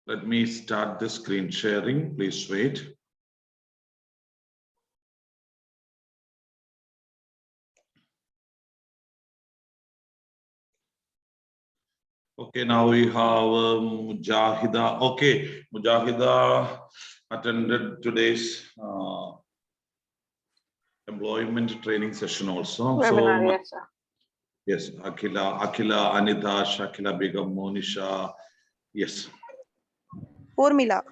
Let me start the screen sharing. Please wait. Okay, now we have Mujahida. Okay, Mujahida attended today's employment training session also. Webinar, yes, sir. Yes, Akila, Anita, Shakila Begum, Monisha. Yes. Urmila.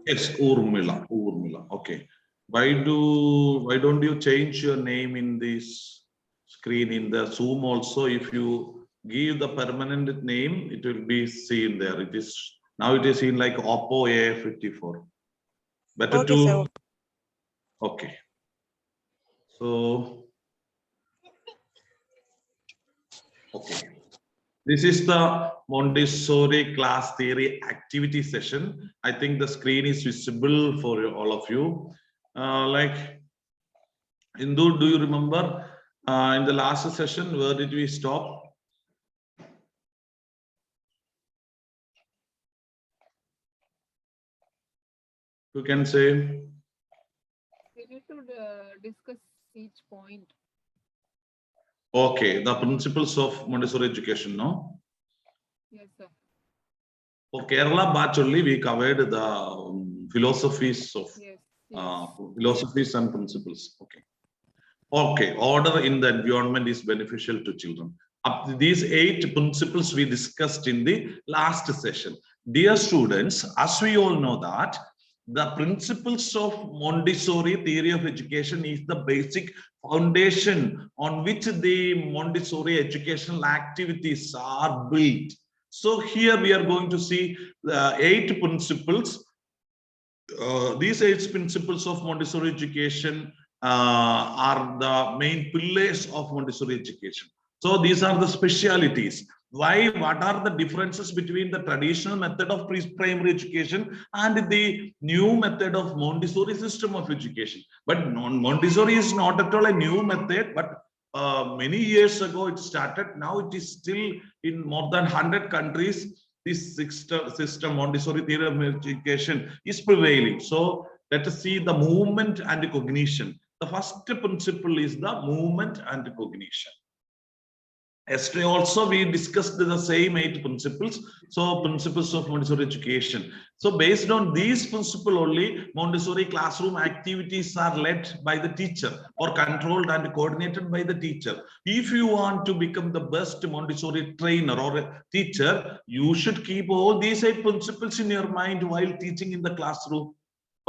Yes, Urmila. Okay. Why don't you change your name in this screen in the Zoom also? If you give the permanent name, it will be seen there. It is seen like Oppo A54. Better Okay, to. sir. Okay. So. Okay. This is the Montessori class theory activity session. I think the screen is visible for all of you. Like, Indu, do you remember in the last session, where did we stop? You can say. We need to discuss each point. Okay, the principles of Montessori education, no? Yes, sir. For Kerala batch only, we covered the philosophies of philosophies and principles. Okay. Okay, order in the environment is beneficial to children. These 8 principles we discussed in the last session. Dear students, as we all know that the principles of Montessori theory of education is the basic foundation on which the Montessori educational activities are built. So here we are going to see the 8 principles. These 8 principles of Montessori education are the main pillars of Montessori education. So these are the specialities. Why? What are the differences between the traditional method of pre-primary education and the new method of Montessori system of education? But Montessori is not at all a new method, but many years ago it started. Now it is still in more than 100 countries. This system, Montessori theory of education, is prevailing. So let us see the movement and cognition. The first principle is the movement and cognition. Yesterday also we discussed the same 8 principles. So principles of Montessori education. So based on these principles only, Montessori classroom activities are led by the teacher or controlled and coordinated by the teacher. If you want to become the best Montessori trainer or a teacher, you should keep all these 8 principles in your mind while teaching in the classroom.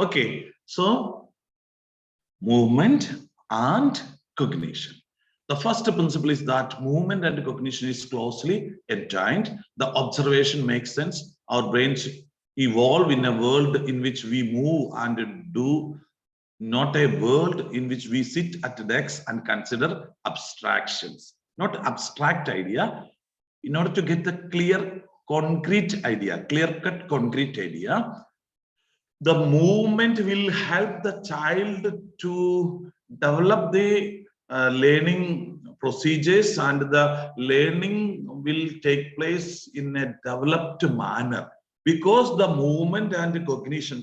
Okay, so movement and cognition. The first principle is that movement and cognition is closely entwined. The observation makes sense. Our brains evolve in a world in which we move and do, not a world in which we sit at desks and consider abstractions. Not abstract idea. In order to get the clear, concrete idea, clear-cut, concrete idea, the movement will help the child to develop the learning procedures, and the learning will take place in a developed manner, because the movement and cognition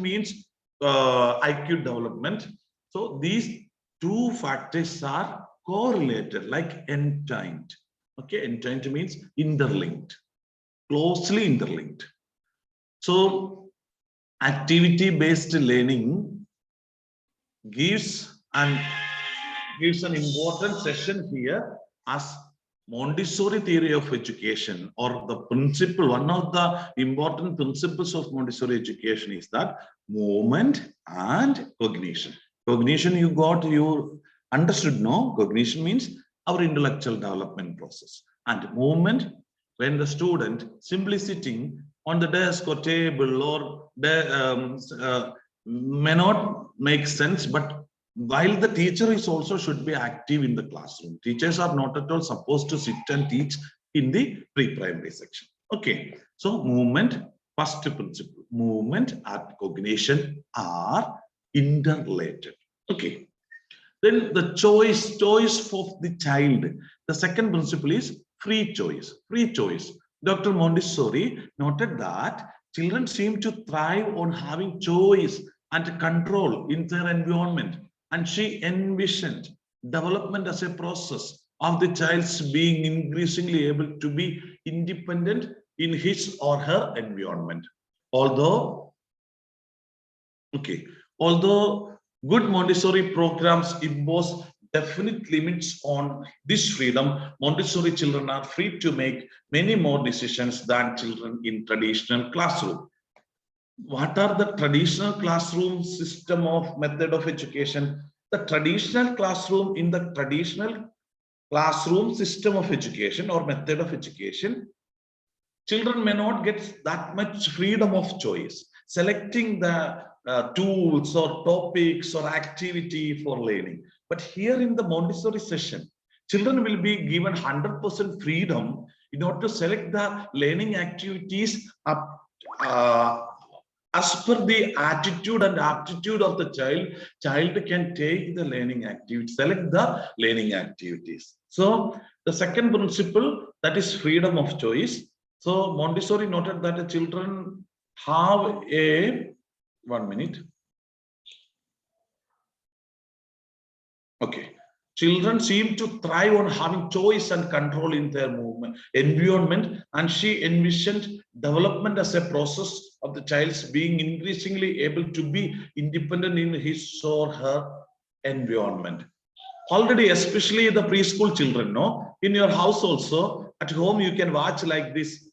means IQ development. So these 2 factors are correlated, like entwined. Okay, entwined means interlinked, closely interlinked. So activity-based learning gives an important session here as Montessori theory of education, or the principle. One of the important principles of Montessori education is that movement and cognition. Cognition you understood, no? Cognition means our intellectual development process, and movement when the student simply sitting on the desk or table or may not make sense, but while the teacher is also should be active in the classroom. Teachers are not at all supposed to sit and teach in the pre-primary section. Okay, so movement, first principle, movement and cognition are interrelated. Okay, then the choice for the child. The second principle is free choice. Free choice. Dr. Montessori noted that children seem to thrive on having choice and control in their environment, and she envisioned development as a process of the child's being increasingly able to be independent in his or her environment. Although good Montessori programs impose definite limits on this freedom, Montessori children are free to make many more decisions than children in traditional classroom. What are the traditional classroom system of method of education? The traditional classroom, in the traditional classroom system of education or method of education, children may not get that much freedom of choice, selecting the tools or topics or activity for learning. But here in the Montessori session, children will be given 100% freedom in order to select the learning activities as per the attitude and aptitude of the child. Child can take the learning activities, select the learning activities. So the second principle, that is freedom of choice. So Montessori noted that the children have a, 1 minute. Okay. Children seem to thrive on having choice and control in their movement, environment, and she envisioned development as a process of the child's being increasingly able to be independent in his or her environment. Already, especially the preschool children, no? In your house also, at home you can watch like this.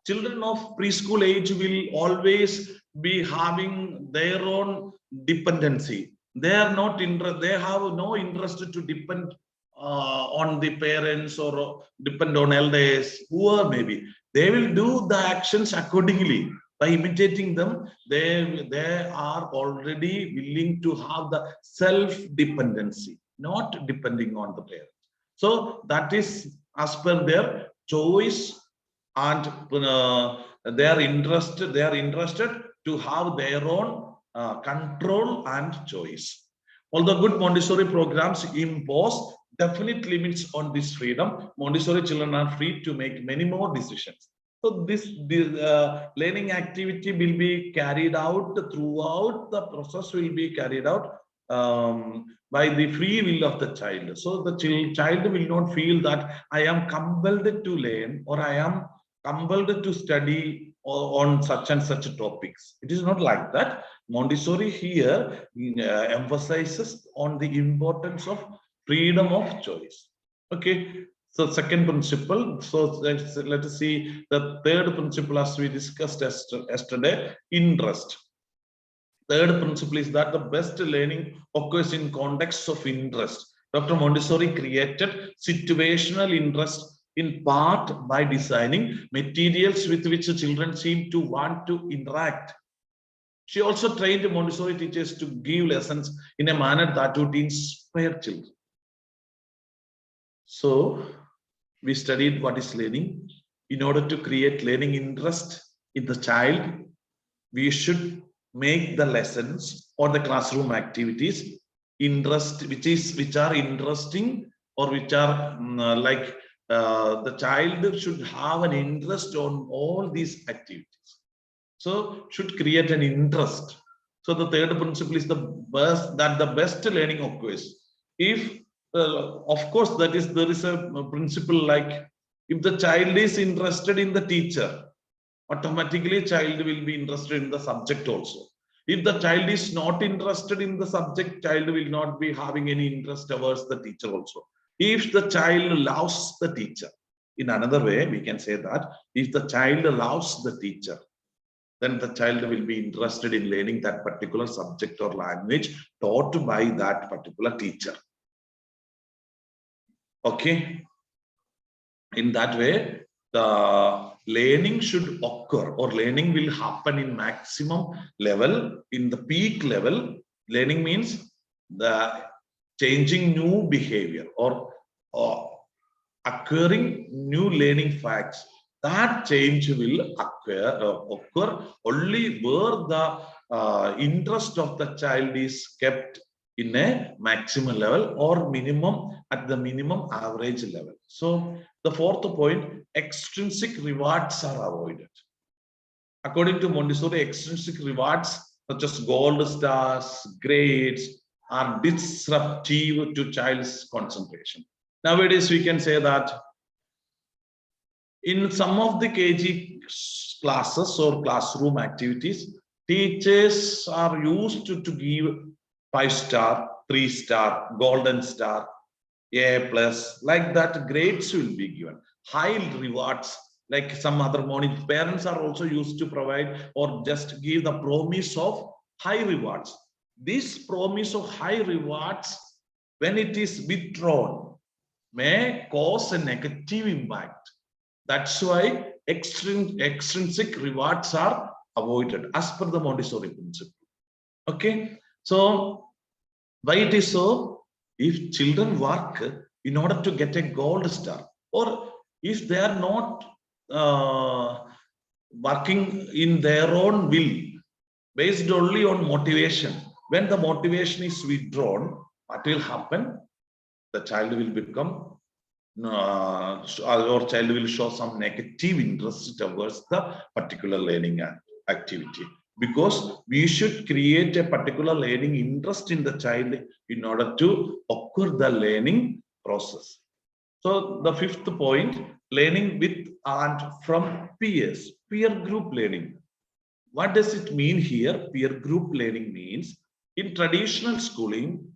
Children of preschool age will always be having their own dependency. They are not interested, they have no interest to depend on the parents or depend on elders, whoever maybe. They will do the actions accordingly. By imitating them, they are already willing to have the self-dependency, not depending on the parents. So that is as per their choice, and they are interested to have their own control and choice. Although good Montessori programs impose definite limits on this freedom, Montessori children are free to make many more decisions. So this learning activity will be carried out throughout the process, will be carried out by the free will of the child. So the child will not feel that I am compelled to learn or I am compelled to study on such and such topics. It is not like that. Montessori here emphasizes on the importance of freedom of choice. Okay. So second principle. So let us see the third principle as we discussed yesterday, interest. Third principle is that the best learning occurs in contexts of interest. Dr. Montessori created situational interest in part by designing materials with which children seem to want to interact. She also trained Montessori teachers to give lessons in a manner that would inspire children. So we studied what is learning. In order to create learning interest in the child, we should make the lessons or the classroom activities which are interesting, or which are the child should have an interest on all these activities. So should create an interest. So the third principle is the best learning occurs if of course there is a principle like, if the child is interested in the teacher, automatically child will be interested in the subject also. If the child is not interested in the subject, child will not be having any interest towards the teacher also. If the child loves the teacher, in another way we can say that if the child loves the teacher, then the child will be interested in learning that particular subject or language taught by that particular teacher. Okay. In that way, the learning should occur, or learning will happen in maximum level, in the peak level. Learning means the changing new behavior or occurring new learning facts. That change will occur only where the interest of the child is kept in a maximum level or minimum, at the minimum average level. So The fourth point, extrinsic rewards are avoided. According to Montessori, extrinsic rewards such as gold stars, grades are disruptive to child's concentration. Nowadays, we can say that in some of the KG classes or classroom activities, teachers are used to give 5-star, 3-star, golden star, A+, like that grades will be given. High rewards, like some other morning, parents are also used to provide or just give the promise of high rewards. This promise of high rewards, when it is withdrawn, may cause a negative impact. That's why extrinsic rewards are avoided as per the Montessori principle. Okay, so why it is so? If children work in order to get a gold star, or if they are not working in their own will, based only on motivation, when the motivation is withdrawn, what will happen? The child will become or child will show some negative interest towards the particular learning activity, because we should create a particular learning interest in the child in order to occur the learning process. So the fifth point, learning with and from peers, peer group learning. What does it mean here? Peer group learning means in traditional schooling,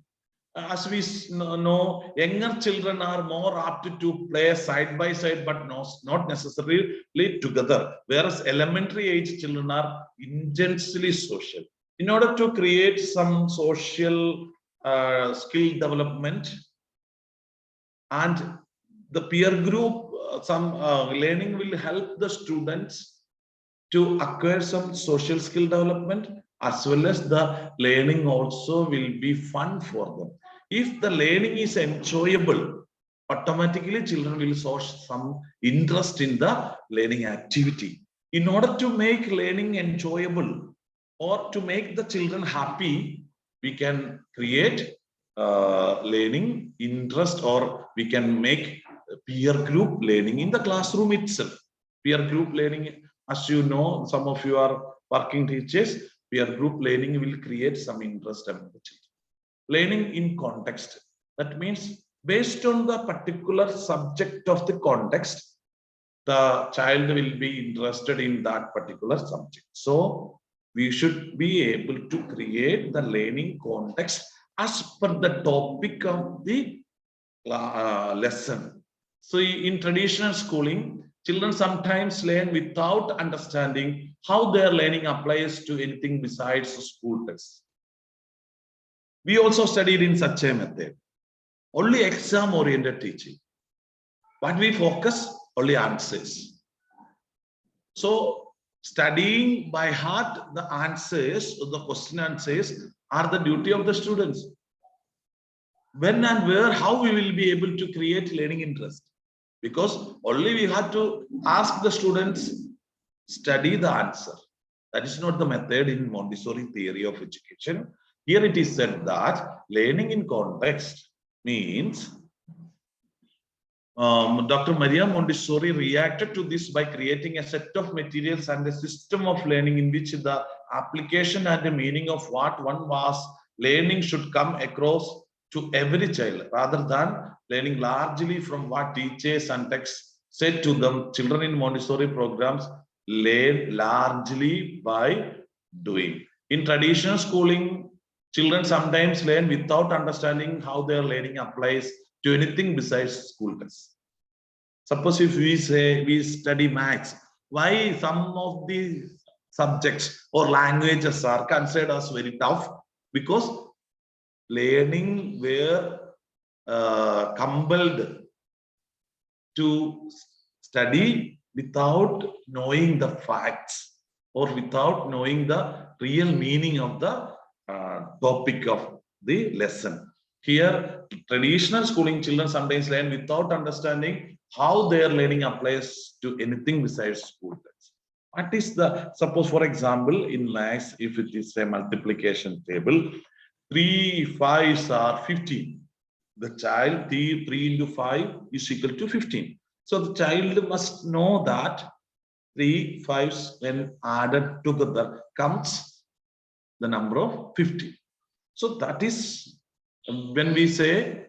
as we know, younger children are more apt to play side by side, but not necessarily together. Whereas elementary age children are intensely social. In order to create some social skill development, and the peer group, some learning will help the students to acquire some social skill development, as well as the learning also will be fun for them. If the learning is enjoyable, automatically children will show some interest in the learning activity. In order to make learning enjoyable or to make the children happy, we can create learning interest, or we can make peer group learning in the classroom itself. Peer group learning, as you know, some of you are working teachers, peer group learning will create some interest among the children. Learning in context, that means based on the particular subject of the context, the child will be interested in that particular subject. So we should be able to create the learning context as per the topic of the lesson. So in traditional schooling, children sometimes learn without understanding how their learning applies to anything besides school tests. We also studied in such a method, only exam-oriented teaching. What we focus, only answers. So studying by heart the answers, the question answers, are the duty of the students. When and where, how we will be able to create learning interest? Because only we have to ask the students, study the answer. That is not the method in Montessori theory of education. Here it is said that learning in context means Dr. Maria Montessori reacted to this by creating a set of materials and a system of learning in which the application and the meaning of what one was learning should come across to every child, rather than learning largely from what teachers and texts said to them. Children in Montessori programs learn largely by doing. In traditional schooling, children sometimes learn without understanding how their learning applies to anything besides school tests. Suppose if we say we study maths, why some of the subjects or languages are considered as very tough? Because learning were compelled to study without knowing the facts or without knowing the real meaning of the topic of the lesson. Here, traditional schooling children sometimes learn without understanding how their learning applies to anything besides school tests. What is the, suppose for example, in maths, if it is a multiplication table, 3 5s are 15. The child, 3 into 5 is equal to 15. So the child must know that 3 5s when added together comes the number of 50. So that is when we say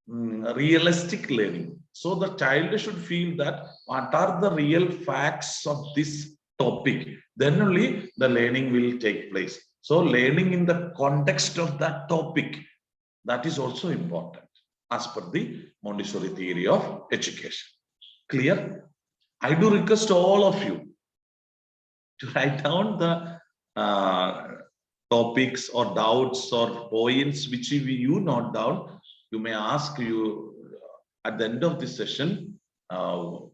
realistic learning. So the child should feel that what are the real facts of this topic, then only the learning will take place. So learning in the context of that topic, that is also important as per the Montessori theory of education. Clear? I do request all of you to write down the topics or doubts or points which you note down. You may ask you at the end of this session, while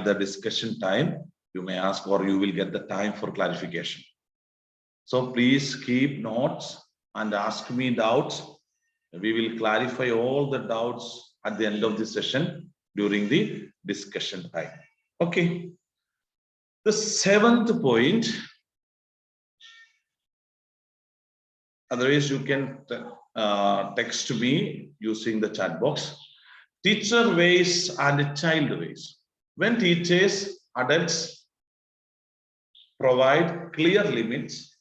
the discussion time, you may ask or you will get the time for clarification. So please keep notes and ask me doubts. We will clarify all the doubts at the end of the session during the discussion time. Okay. The 7th point, otherwise you can text me using the chat box. Teacher ways and child ways. When teachers, adults provide clear limits,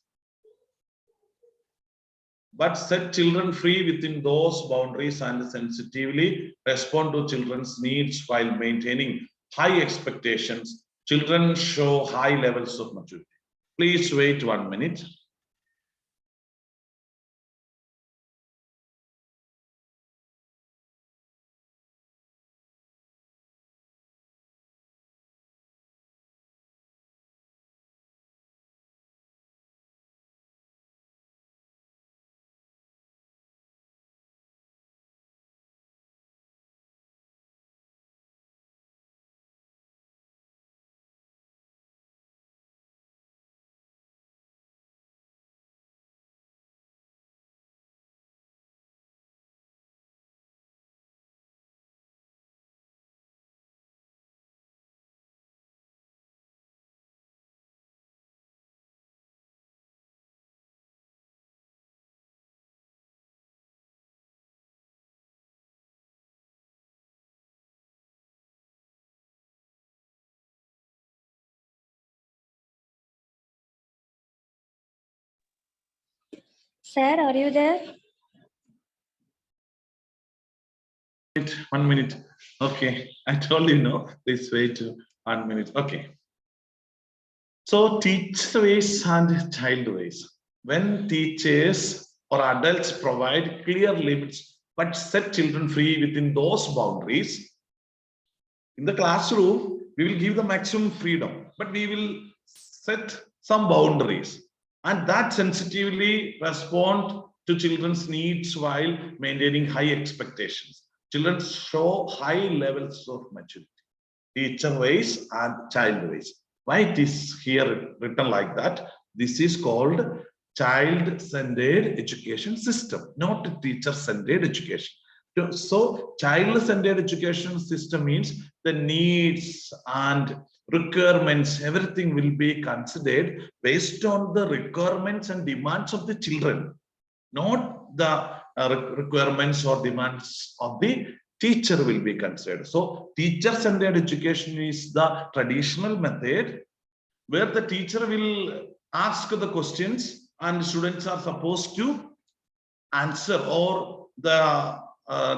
but set children free within those boundaries and sensitively respond to children's needs while maintaining high expectations, children show high levels of maturity. Please wait 1 minute. Sir, are you there? 1 minute. Okay, I told you no. Please wait 1 minute. Okay. So teacher ways and child ways. When teachers or adults provide clear limits but set children free within those boundaries, in the classroom we will give the maximum freedom, but we will set some boundaries and that sensitively respond to children's needs while maintaining high expectations. Children show high levels of maturity. Teacher ways and child ways. Why it is here written like that? This is called child-centered education system, not teacher-centered education. So child-centered education system means the needs and requirements, everything will be considered based on the requirements and demands of the children, not the requirements or demands of the teacher will be considered. So teacher-centered education is the traditional method where the teacher will ask the questions and students are supposed to answer, or the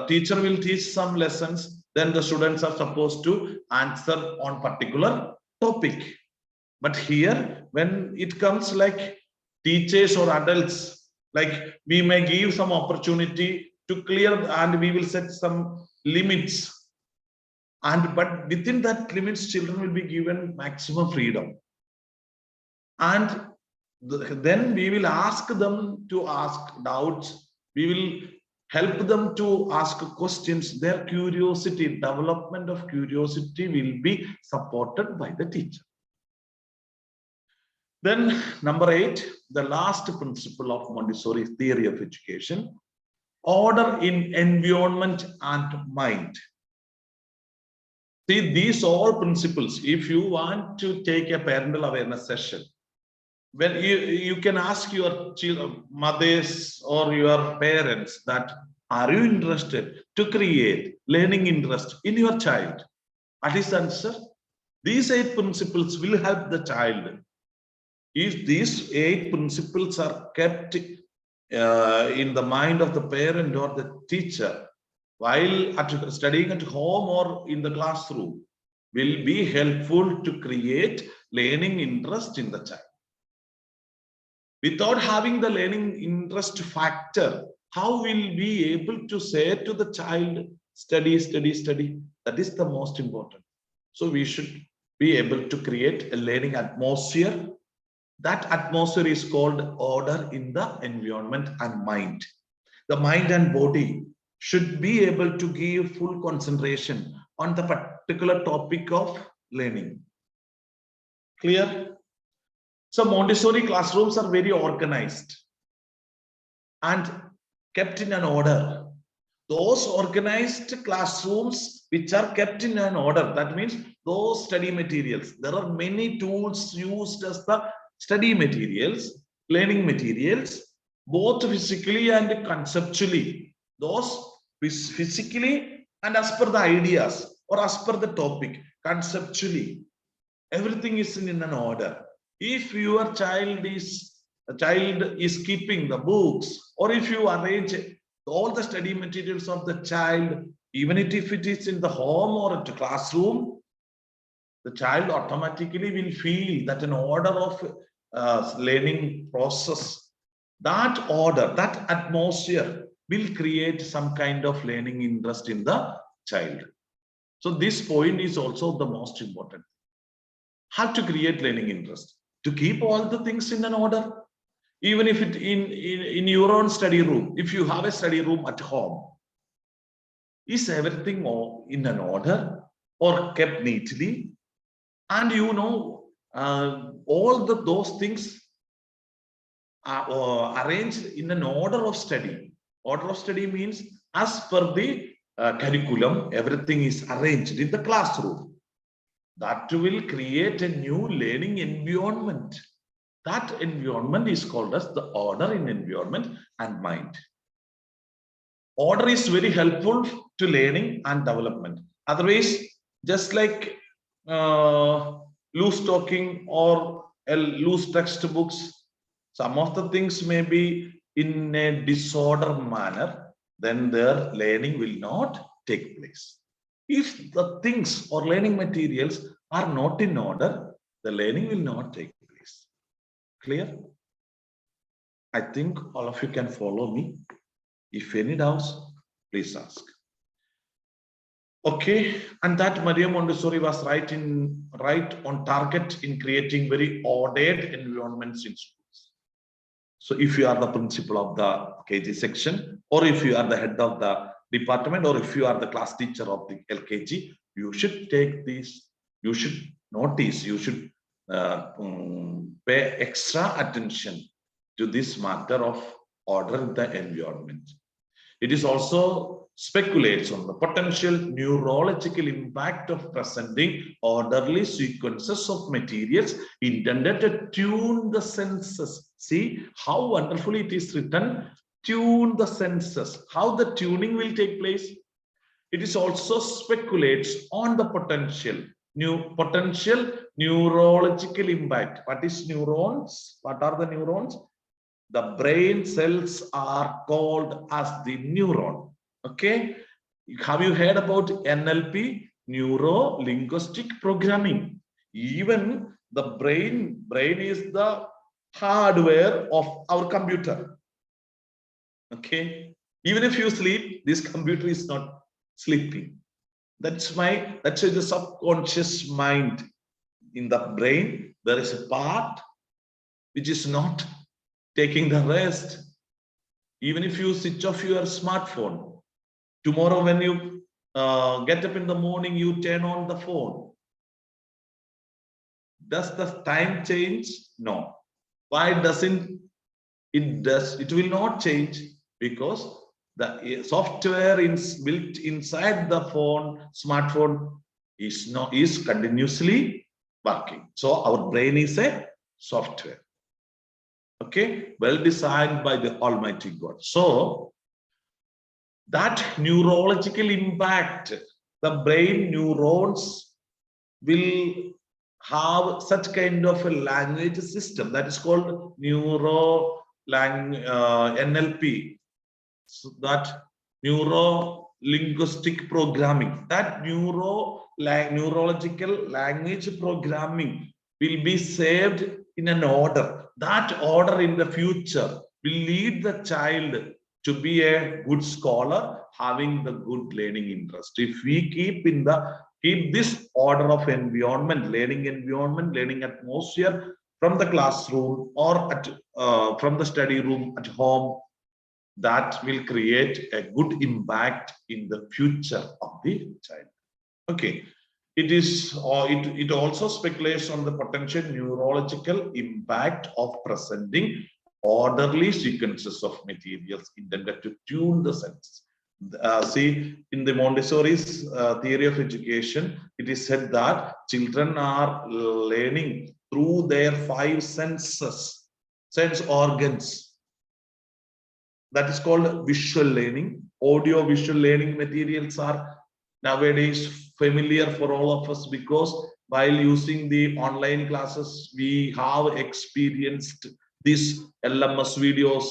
teacher will teach some lessons, then the students are supposed to answer on particular topic. But here, when it comes like teachers or adults, like we may give some opportunity to clear and we will set some limits, and but within that limits children will be given maximum freedom, and then we will ask them to ask doubts, we will help them to ask questions. Their curiosity, development of curiosity will be supported by the teacher. Then number 8, the last principle of Montessori theory of education, order in environment and mind. See, these all principles, if you want to take a parental awareness session, when you can ask your children, mothers or your parents that, are you interested to create learning interest in your child? What is the answer? These 8 principles will help the child. If these 8 principles are kept in the mind of the parent or the teacher while studying at home or in the classroom, will be helpful to create learning interest in the child. Without having the learning interest factor, how will we able to say to the child, study, study, study? That is the most important. So we should be able to create a learning atmosphere. That atmosphere is called order in the environment and mind. The mind and body should be able to give full concentration on the particular topic of learning. Clear? So Montessori classrooms are very organized and kept in an order. Those organized classrooms which are kept in an order, that means those study materials. There are many tools used as the study materials, learning materials, both physically and conceptually. Those physically and as per the ideas or as per the topic, conceptually, everything is in an order. If your child is keeping the books, or if you arrange all the study materials of the child, even if it is in the home or at the classroom, the child automatically will feel that an order of learning process, that order, that atmosphere will create some kind of learning interest in the child. So this point is also the most important. How to create learning interest? To keep all the things in an order. Even if it in your own study room, if you have a study room at home, is everything in an order or kept neatly? And you know, all those things are arranged in an order of study. Order of study means as per the curriculum, everything is arranged in the classroom. That will create a new learning environment. That environment is called as the order in environment and mind. Order is very helpful to learning and development. Otherwise, just like loose talking or loose textbooks, some of the things may be in a disorder manner, then their learning will not take place. If the things or learning materials are not in order, the learning will not take place. Clear? I think all of you can follow me. If any doubts, please ask. Okay, and that Maria Montessori was right on target in creating very ordered environments in schools. So if you are the principal of the KG section, or if you are the head of the department, or if you are the class teacher of the LKG, you should take this, you should notice, you should pay extra attention to this matter of order in the environment. It is also speculates on the potential neurological impact of presenting orderly sequences of materials intended to tune the senses. See how wonderfully it is written, tune the senses. How the tuning will take place? It is also speculates on the potential neurological impact. What is neurons? What are the neurons? The brain cells are called as the neuron. Okay, have you heard about NLP, neuro linguistic programming? Even the brain is the hardware of our computer. Okay, even if you sleep, this computer is not sleeping. That's why the subconscious mind in the brain, there is a part which is not taking the rest. Even if you switch off your smartphone, tomorrow when you get up in the morning, you turn on the phone. Does the time change? No. Why doesn't it? It will not change because the software built inside the smartphone is continuously working. So our brain is a software. Okay, well designed by the Almighty God. So that neurological impact, the brain neurons will have such kind of a language system that is called NLP. So that neuro-linguistic programming, that neurological language programming will be saved in an order. That order in the future will lead the child to be a good scholar, having the good learning interest. If we keep this order of environment, learning atmosphere from the classroom or from the study room at home, that will create a good impact in the future of the child. Okay, it also speculates on the potential neurological impact of presenting orderly sequences of materials intended to tune the senses. See, in the Montessori's theory of education, it is said that children are learning through their 5 sense organs. That is called visual learning. Audio visual learning materials are nowadays familiar for all of us, because while using the online classes, we have experienced these LMS videos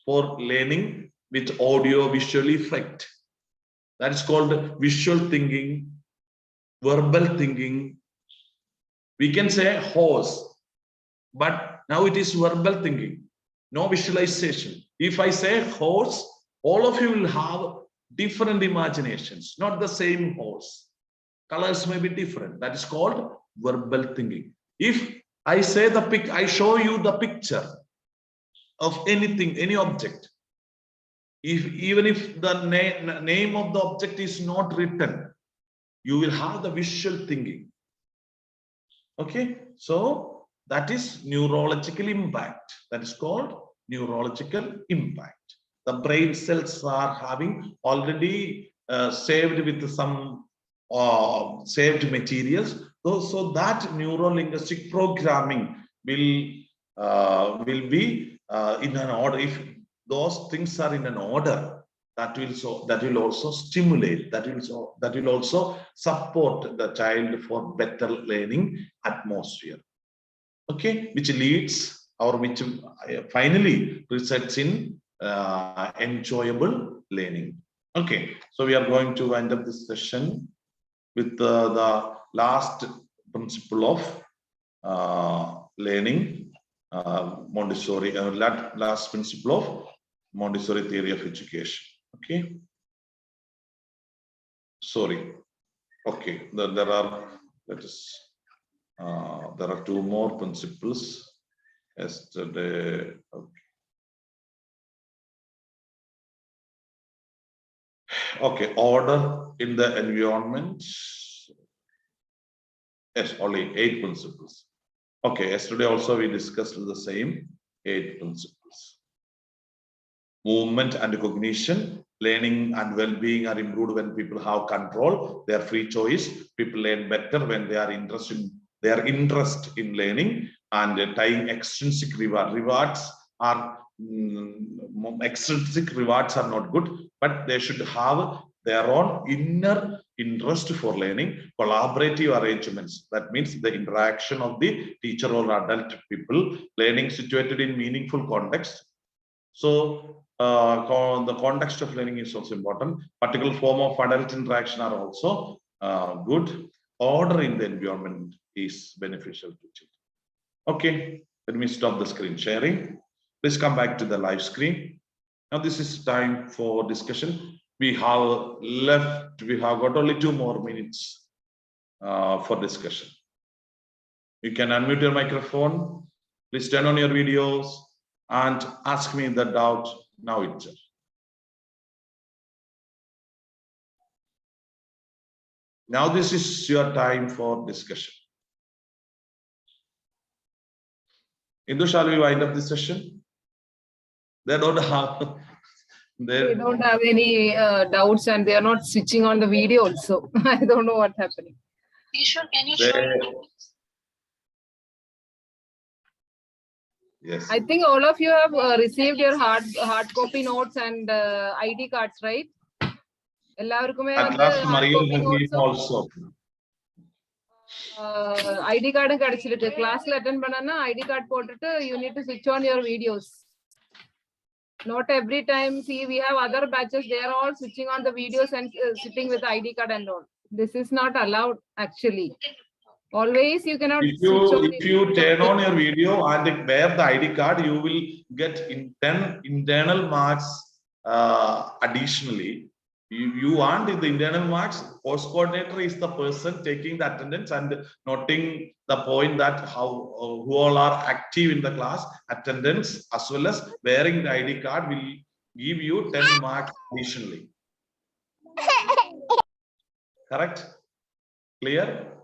for learning with audio visual effect. That is called visual thinking, verbal thinking. We can say horse, but now it is verbal thinking, no visualization. If I say horse, all of you will have different imaginations, not the same horse. Colors may be different. That is called verbal thinking. If I say I show you the picture of anything, any object, even if the name of the object is not written, you will have the visual thinking. Okay, so that is neurological impact. That is called neurological impact. The brain cells are having already saved with some saved materials. So that neuro-linguistic programming will be in an order. If those things are in an order, that will also stimulate, that will also support the child for better learning atmosphere. Okay, which leads or which finally results in enjoyable learning. Okay, so we are going to wind up this session with the last principle of learning, Montessori, last principle of Montessori theory of education. Okay, sorry. Okay, there are, there are 2 more principles. Yesterday, okay, order in the environment. Yes, only 8 principles. Okay, yesterday also we discussed the same 8 principles. Movement and cognition, learning and well-being are improved when people have control, their free choice. People learn better when they are interested in their interest in learning, and tying extrinsic rewards are extrinsic rewards are not good, but they should have their own inner interest for learning. Collaborative arrangements, that means the interaction of the teacher or adult people, learning situated in meaningful context. So the context of learning is also important. Particular form of adult interaction are also good. Order in the environment is beneficial to children. Okay, let me stop the screen sharing. Please come back to the live screen. Now this is time for discussion. We have got only 2 more minutes for discussion. You can unmute your microphone. Please turn on your videos and ask me the doubt now itself. Now this is your time for discussion. Indu, shall we wind up this session? They don't have any doubts, and they are not switching on the video also. I don't know what's happening. Can you show? Yes. I think all of you have received your hard copy notes and ID cards, right? At last, Mariam has also. ID card class attend banana ID card you need to switch on your videos. Not every time. See, we have other batches. They are all switching on the videos and sitting with ID card and all. This is not allowed actually. Always you cannot. If you turn on your video and wear the ID card, you will get 10 internal marks additionally. You want the internal marks. Course coordinator is the person taking the attendance and noting the point that who all are active in the class. Attendance as well as wearing the ID card will give you 10 marks additionally. Correct? Clear?